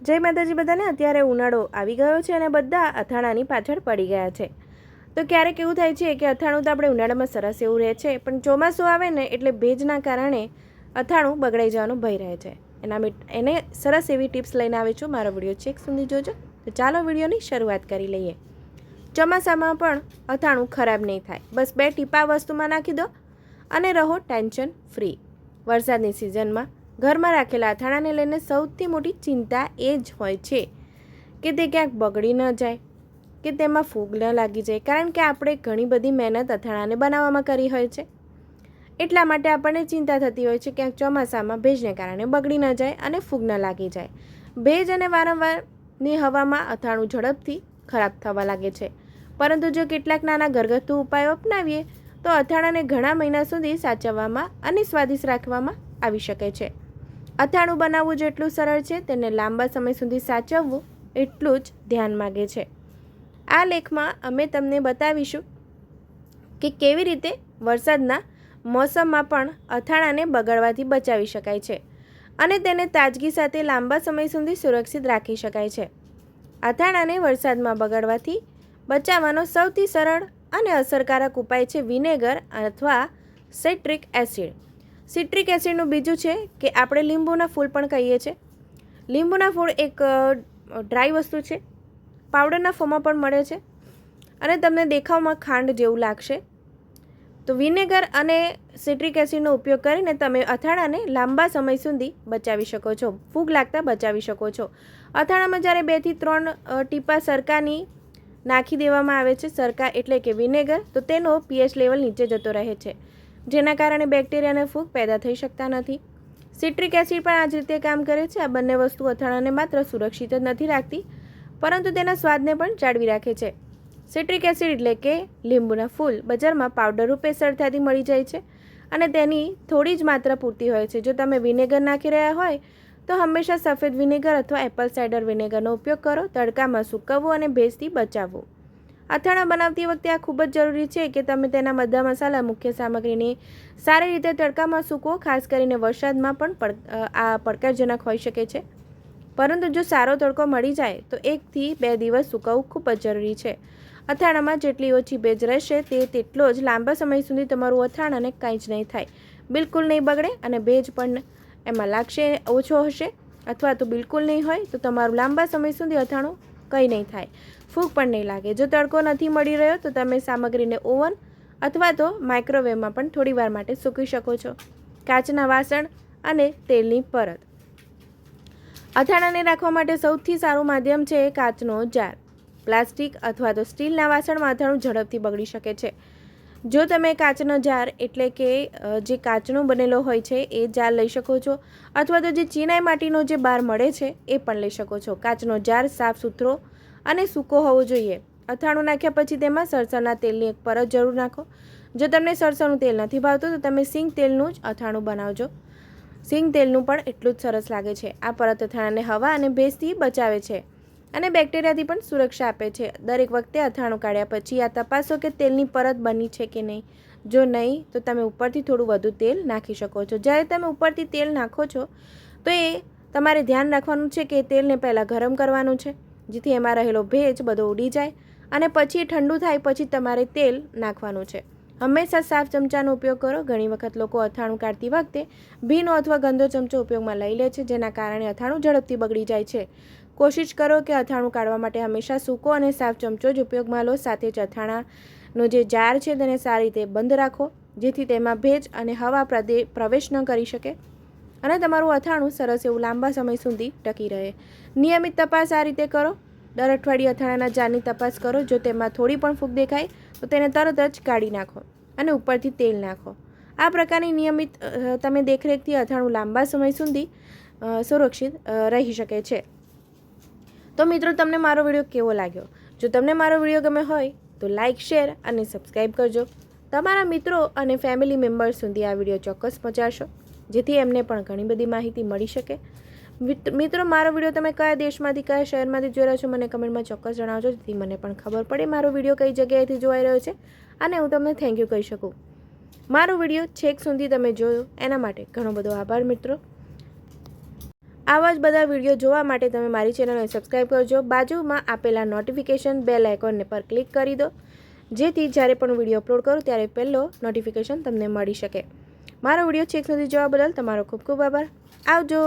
જય માતાજી બધાને। અત્યારે ઉનાળો આવી ગયો છે અને બધા અથાણાની પાછળ પડી ગયા છે। તો ક્યારેક એવું થાય છે કે અથાણું તો આપણે ઉનાળામાં સરસ એવું રહે છે, પણ ચોમાસું આવે ને એટલે ભેજના કારણે અથાણું બગડાઈ જવાનો ભય રહે છે। એને સરસ એવી ટિપ્સ લઈને આવી છું। મારો વિડીયો છેક સુધી જોજો। તો ચાલો વિડીયોની શરૂઆત કરી લઈએ। ચોમાસામાં પણ અથાણું ખરાબ નહીં થાય, બસ 2 ટીપા વસ્તુમાં નાખી દો અને રહો ટેન્શન ફ્રી। વરસાદની સિઝનમાં ઘરમાં રાખેલા અથાણાને લઈને સૌથી મોટી ચિંતા એ જ હોય છે કે તે ક્યાંક બગડી ન જાય કે તેમાં ફૂગ ન લાગી જાય, કારણ કે આપણે ઘણી બધી મહેનત અથાણાને બનાવવામાં કરી હોય છે। એટલા માટે આપણને ચિંતા થતી હોય છે ક્યાંક ચોમાસામાં ભેજને કારણે બગડી ન જાય અને ફૂગ ન લાગી જાય। ભેજ અને વારંવારની હવામાં અથાણું ઝડપથી ખરાબ થવા લાગે છે, પરંતુ જો કેટલાક નાના ઘરગથ્થુ ઉપાયો અપનાવીએ તો અથાણાને ઘણા મહિના સુધી સાચવવામાં અને સ્વાદિષ્ટ રાખવામાં આવી શકે છે। અથાણું બનાવવું જેટલું સરળ છે, તેને લાંબા સમય સુધી સાચવવું એટલું જ ધ્યાન માગે છે। આ લેખમાં અમે તમને બતાવીશું કે કેવી રીતે વરસાદના મોસમમાં પણ અથાણાને બગડવાથી બચાવી શકાય છે અને તેને તાજગી સાથે લાંબા સમય સુધી સુરક્ષિત રાખી શકાય છે। અથાણાને વરસાદમાં બગડવાથી બચાવવાનો સૌથી સરળ અને અસરકારક ઉપાય છે વિનેગર અથવા સિટ્રિક એસિડ। સિટ્રિક એસિડનું બીજું છે કે આપણે લીંબુના ફૂલ પણ કહીએ છીએ। લીંબુના ફૂલ એક ડ્રાય વસ્તુ છે, પાવડરના ફોર્મમાં પણ મળે છે અને તમને દેખાવમાં ખાંડ જેવું લાગશે। તો વિનેગર અને સિટ્રિક એસિડનો ઉપયોગ કરીને તમે અથાણાને લાંબા સમય સુધી બચાવી શકો છો, ફૂગ લાગતા બચાવી શકો છો। અથાણામાં જ્યારે 2 થી 3 ટીપા સરકાની નાખી દેવામાં આવે છે, સરકા એટલે કે વિનેગર, તો તેનો pH લેવલ નીચે જતો રહે છે, જેના કારણે બેક્ટેરિયા અને ફૂગ પેદા થઈ શકતા નથી। સિટ્રિક એસિડ પણ આ જ રીતે કામ કરે છે। આ બંને વસ્તુ અથાણાને માત્ર સુરક્ષિત જ નથી રાખતી, પરંતુ તેના સ્વાદને પણ જાળવી રાખે છે। સિટ્રિક એસિડ એટલે કે લીંબુના ફૂલ બજારમાં પાવડર રૂપે સરળતાથી મળી જાય છે અને તેની થોડી જ માત્રા પૂરતી હોય છે। જો તમે વિનેગર નાખી રહ્યા હોય તો હંમેશા સફેદ વિનેગર અથવા એપલ સાઇડર વિનેગરનો ઉપયોગ કરો। તડકામાં સૂકવવું અને ભેજથી બચાવવું। અથાણા બનાવતી વખતે આ ખૂબ જ જરૂરી છે કે તમે તેના બધા મસાલા, મુખ્ય સામગ્રીને સારી રીતે તડકામાં સૂકવો। ખાસ કરીને વરસાદમાં પણ આ પડકારજનક હોઈ શકે છે, પરંતુ જો સારો તડકો મળી જાય તો 1 થી 2 દિવસ સૂકવવું ખૂબ જ જરૂરી છે। અથાણામાં જેટલી ઓછી ભેજ રહેશે તેટલો જ લાંબા સમય સુધી તમારું અથાણાને કંઈ જ નહીં થાય, બિલકુલ નહીં બગડે અને ભેજ પણ એમાં લાગશે ઓછો હશે અથવા તો બિલકુલ નહીં હોય તો તમારું લાંબા સમય સુધી અથાણું કંઈ નહીં થાય, ફૂગ પણ નહીં લાગે। જો તડકો નથી મળી રહ્યો તો તમે સામગ્રીને ઓવન અથવા તો માઇક્રોવેવમાં પણ થોડી વાર માટે સૂકવી શકો છો। કાચના વાસણ અને તેલની પરત। અથાણાને રાખવા માટે સૌથી સારું માધ્યમ છે કાચનો જાર। પ્લાસ્ટિક અથવા તો સ્ટીલના વાસણમાં અથાણું ઝડપથી બગડી શકે છે। જો તમે કાચનો જાર એટલે કે જે કાચનો બનેલો હોય છે એ જાર લઈ શકો છો, અથવા તો જે ચિનાઈ માટીનો જે બાર મળે છે એ પણ લઈ શકો છો। કાચનો જાર સાફ સુથરો અને સૂકો હોવો જોઈએ। અથાણું નાખ્યા પછી તેમાં સરસવના તેલની એક પરત જરૂર નાખો। જો તમને સરસવનું તેલ નથી ભાવતું તો તમે સિંગ તેલનું જ અથાણું બનાવજો, સિંગ તેલનું પણ એટલું જ સરસ લાગે છે। આ પરત અથાણાને હવા અને ભેજથી બચાવે છે અને બેક્ટેરિયાથી પણ સુરક્ષા આપે છે। દરેક વખતે અથાણું કાઢ્યા પછી આ તપાસો કે તેલની પરત બની છે કે નહીં। જો નહીં તો તમે ઉપરથી થોડું વધુ તેલ નાખી શકો છો। જ્યારે તમે ઉપરથી તેલ નાખો છો તો એ તમારે ધ્યાન રાખવાનું છે કે તેલને પહેલાં ગરમ કરવાનું છે, જેથી એમાં રહેલો ભેજ બધો ઉડી જાય અને પછી ઠંડુ થાય પછી તમારે તેલ નાખવાનું છે। હંમેશા સાફ ચમચાનો ઉપયોગ કરો। ઘણી વખત લોકો અથાણું કાઢતી વખતે ભીનો અથવા ગંદો ચમચો ઉપયોગમાં લઈ લે છે, જેના કારણે અથાણું ઝડપથી બગડી જાય છે। કોશિશ કરો કે અથાણું કાઢવા માટે હંમેશા સૂકો અને સાફ ચમચો જ ઉપયોગમાં લો। સાથે જ અથાણાનો જે જાર છે તેને સારી રીતે બંધ રાખો, જેથી તેમાં ભેજ અને હવા પ્રવેશ ન કરી શકે અને તમારું અથાણું સરસ એવું લાંબા સમય સુધી ટકી રહે। નિયમિત તપાસ આ રીતે કરો। દર અઠવાડિયે અથાણાના જારની તપાસ કરો। જો તેમાં થોડી પણ ફૂગ દેખાય તો તેને તરત જ કાઢી નાખો અને ઉપરથી તેલ નાખો। આ પ્રકારની નિયમિત તમે દેખરેખથી અથાણું લાંબા સમય સુધી સુરક્ષિત રહી શકે છે। તો મિત્રો, તમને મારો વિડીયો કેવો લાગ્યો? જો તમને મારો વિડીયો ગમે હોય તો લાઇક, શેર અને સબસ્ક્રાઈબ કરજો। તમારા મિત્રો અને ફેમિલી મેમ્બર્સ સુધી આ વિડીયો ચોક્કસ પહોંચાડશો, જેથી એમને પણ ઘણી બધી માહિતી મળી શકે। મિત્રો, મારો વિડીયો તમે કયા દેશમાંથી, કયા શહેરમાંથી જોઈ રહ્યા છો મને કમેન્ટમાં ચોક્કસ જણાવજો, જેથી મને પણ ખબર પડે મારો વિડીયો કઈ જગ્યાએથી જોવાઈ રહ્યો છે અને હું તમને થેન્ક યુ કહી શકું। મારો વિડીયો છેક સુધી તમે જોયો એના માટે ઘણો બધો આભાર મિત્રો। આવા જ બધા વિડીયો જોવા માટે તમે મારી ચેનલને સબસ્ક્રાઈબ કરજો. બાજુમાં આપેલા નોટિફિકેશન બેલ આઇકોનને પર ક્લિક કરી દો, જેથી જ્યારે પણ વિડીયો અપલોડ કરું ત્યારે પહેલો નોટિફિકેશન તમને મળી શકે. મારો વિડીયો છેક સુધી જોવા બદલ તમારો ખૂબ ખૂબ આભાર. આવજો.